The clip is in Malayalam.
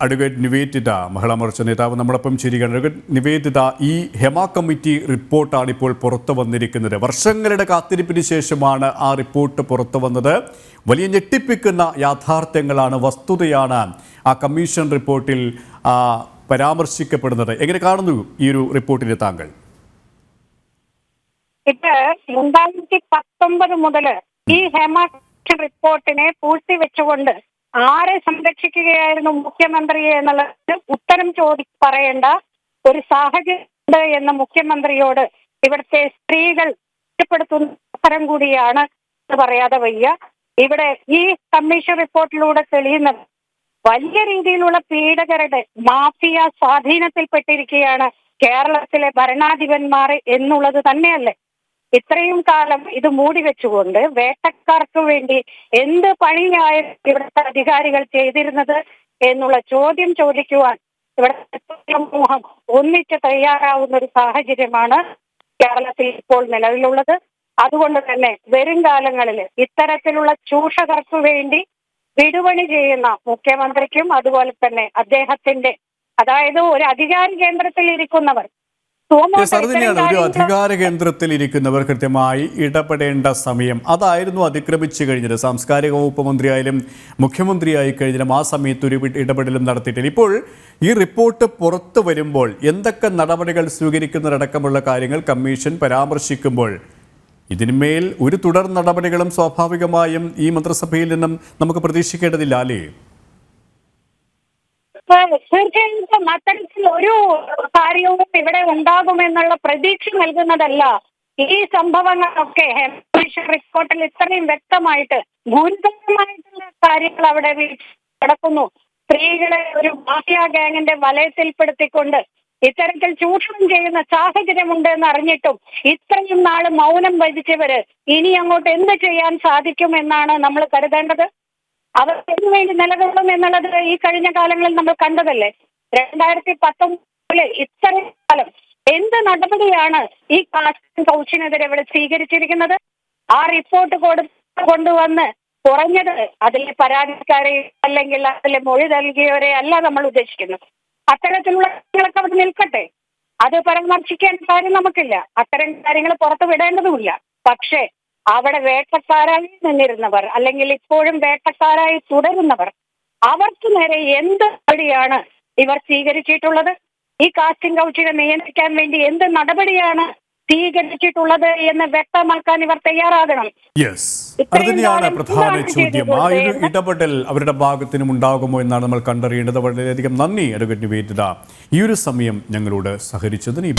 അഡ്വക്കേറ്റ് നിവേദിത, മഹിളാ മോർച്ച നേതാവ് നമ്മളൊപ്പം ചേരുകയാണ്. അഡ്വക്കേറ്റ് നിവേദിത, ഈ ഹെമ കമ്മിറ്റി റിപ്പോർട്ടാണ് ഇപ്പോൾ പുറത്തു വന്നിരിക്കുന്നത്. വർഷങ്ങളുടെ കാത്തിരിപ്പിന് ശേഷമാണ് ആ റിപ്പോർട്ട് പുറത്തു വന്നത്. വലിയ ഞെട്ടിപ്പിക്കുന്ന യാഥാർത്ഥ്യങ്ങളാണ്, വസ്തുതയാണ് ആ കമ്മീഷൻ റിപ്പോർട്ടിൽ പരാമർശിക്കപ്പെടുന്നത്. എങ്ങനെ കാണുന്നു ഈ ഒരു റിപ്പോർട്ടിനെ താങ്കൾ? ഇത് 2019 മുതൽ ഈ ഹെമ റിപ്പോർട്ടിനെ പൂഴ്ത്തിവെച്ചുകൊണ്ട് ആരെ സംരക്ഷിക്കുകയായിരുന്നു മുഖ്യമന്ത്രിയെ എന്നുള്ളത് ഉത്തരം പറയേണ്ട ഒരു സാഹചര്യം എന്ന മുഖ്യമന്ത്രിയോട് ഇവിടുത്തെ സ്ത്രീകൾ കുറ്റപ്പെടുത്തുന്ന അവസരം കൂടിയാണ് പറയാതെ വയ്യ. ഇവിടെ ഈ കമ്മീഷൻ റിപ്പോർട്ടിലൂടെ തെളിയുന്നത് വലിയ രീതിയിലുള്ള പീഡകരുടെ മാഫിയ സ്വാധീനത്തിൽപ്പെട്ടിരിക്കുകയാണ് കേരളത്തിലെ ഭരണാധിപന്മാർ എന്നുള്ളത് തന്നെയല്ലേ. ഇത്രയും കാലം ഇത് മൂടി വെച്ചുകൊണ്ട് വേട്ടക്കാർക്ക് വേണ്ടി എന്ത് പണിയായിരുന്നു ഇവിടുത്തെ അധികാരികൾ ചെയ്തിരുന്നത് എന്നുള്ള ചോദ്യം ചോദിക്കുവാൻ ഇവിടുത്തെ സമൂഹം ഒന്നിച്ച് തയ്യാറാവുന്ന ഒരു സാഹചര്യമാണ് കേരളത്തിൽ ഇപ്പോൾ നിലവിലുള്ളത്. അതുകൊണ്ട് തന്നെ വരും കാലങ്ങളിൽ ഇത്തരത്തിലുള്ള ചൂഷകർക്ക് വേണ്ടി വിടുപണി ചെയ്യുന്ന മുഖ്യമന്ത്രിക്കും അതുപോലെ തന്നെ അദ്ദേഹത്തിന്റെ, അതായത് ഒരു അധികാര കേന്ദ്രത്തിൽ ഇരിക്കുന്നവർ, ഒരു അധികാര കേന്ദ്രത്തിൽ ഇരിക്കുന്നവർ കൃത്യമായി ഇടപെടേണ്ട സമയം അതായിരുന്നു അതിക്രമിച്ചു കഴിഞ്ഞത്. സാംസ്കാരിക വകുപ്പ് മന്ത്രിയായാലും മുഖ്യമന്ത്രിയായി കഴിഞ്ഞാലും ആ സമയത്ത് ഒരു ഇടപെടലും നടത്തിയിട്ടില്ല. ഇപ്പോൾ ഈ റിപ്പോർട്ട് പുറത്തു വരുമ്പോൾ എന്തൊക്കെ നടപടികൾ സ്വീകരിക്കുന്നതടക്കമുള്ള കാര്യങ്ങൾ കമ്മീഷൻ പരാമർശിക്കുമ്പോൾ ഇതിന്മേൽ ഒരു തുടർ നടപടികളും സ്വാഭാവികമായും ഈ മന്ത്രിസഭയിൽ നിന്നും നമുക്ക് പ്രതീക്ഷിക്കേണ്ടതില്ല അല്ലേ? തീർച്ചയായിട്ടും അത്തരത്തിൽ ഒരു കാര്യവും ഇവിടെ ഉണ്ടാകുമെന്നുള്ള പ്രതീക്ഷ നൽകുന്നതല്ല. ഈ സംഭവങ്ങളൊക്കെ കമ്മീഷൻ റിപ്പോർട്ടിൽ ഇത്രയും വ്യക്തമായിട്ട് ഗുരുതരമായിട്ടുള്ള കാര്യങ്ങൾ അവിടെ നടക്കുന്നു. സ്ത്രീകളെ ഒരു മാഫിയ ഗാങ്ങിന്റെ വലയത്തിൽപ്പെടുത്തിക്കൊണ്ട് ഇത്തരത്തിൽ ചൂഷണം ചെയ്യുന്ന സാഹചര്യമുണ്ട് എന്ന് അറിഞ്ഞിട്ടും ഇത്രയും നാള് മൗനം വഹിച്ചവര് ഇനി അങ്ങോട്ട് എന്ത് ചെയ്യാൻ സാധിക്കും എന്നാണ് നമ്മൾ കരുതേണ്ടത്. അവർ എന്തുവേണ്ടി നിലകൊള്ളും എന്നുള്ളത് ഈ കഴിഞ്ഞ കാലങ്ങളിൽ നമ്മൾ കണ്ടതല്ലേ. 2019 ഇത്രയും കാലം എന്ത് നടപടിയാണ് ഈ കാസ്റ്റിംഗ് കൗച്ചിനെതിരെ ഇവിടെ സ്വീകരിച്ചിരിക്കുന്നത്? ആ റിപ്പോർട്ട് കൊണ്ടുവന്ന് കുറഞ്ഞത് അതിലെ പരാതിക്കാരെ അല്ലെങ്കിൽ അതിലെ മൊഴി നൽകിയവരെ അല്ല നമ്മൾ ഉദ്ദേശിക്കുന്നത്. അത്തരത്തിലുള്ള കാര്യങ്ങളൊക്കെ അവിടെ നിൽക്കട്ടെ, അത് പരാമർശിക്കേണ്ട കാര്യം നമുക്കില്ല. അത്തരം കാര്യങ്ങൾ പുറത്തു വിടേണ്ടതുമില്ല. പക്ഷേ അവിടെ വേട്ടക്കാരായി നിന്നിരുന്നവർ അല്ലെങ്കിൽ ഇപ്പോഴും വേട്ടക്കാരായി തുടരുന്നവർ, അവർക്ക് നേരെ എന്ത് നടപടിയാണ് ഇവർ സ്വീകരിച്ചിട്ടുള്ളത്? ഈ കാസ്റ്റിംഗ് കൗച്ചിനെ നിയന്ത്രിക്കാൻ വേണ്ടി എന്ത് നടപടിയാണ് സ്വീകരിച്ചിട്ടുള്ളത് എന്ന് വ്യക്തമാക്കാൻ ഇവർ തയ്യാറാകണം. അത് തന്നെയാണ് പ്രധാന ചോദ്യം. ആ ഒരു ഇടപെടൽ അവരുടെ ഭാഗത്തിനും ഉണ്ടാകുമോ എന്നാണ് നമ്മൾ കണ്ടറിയേണ്ടത്. വളരെയധികം നന്ദി അഡ്വക്കേറ്റ് നിവേദിത, ഈ ഒരു സമയം ഞങ്ങളോട് സഹകരിച്ചതിന്.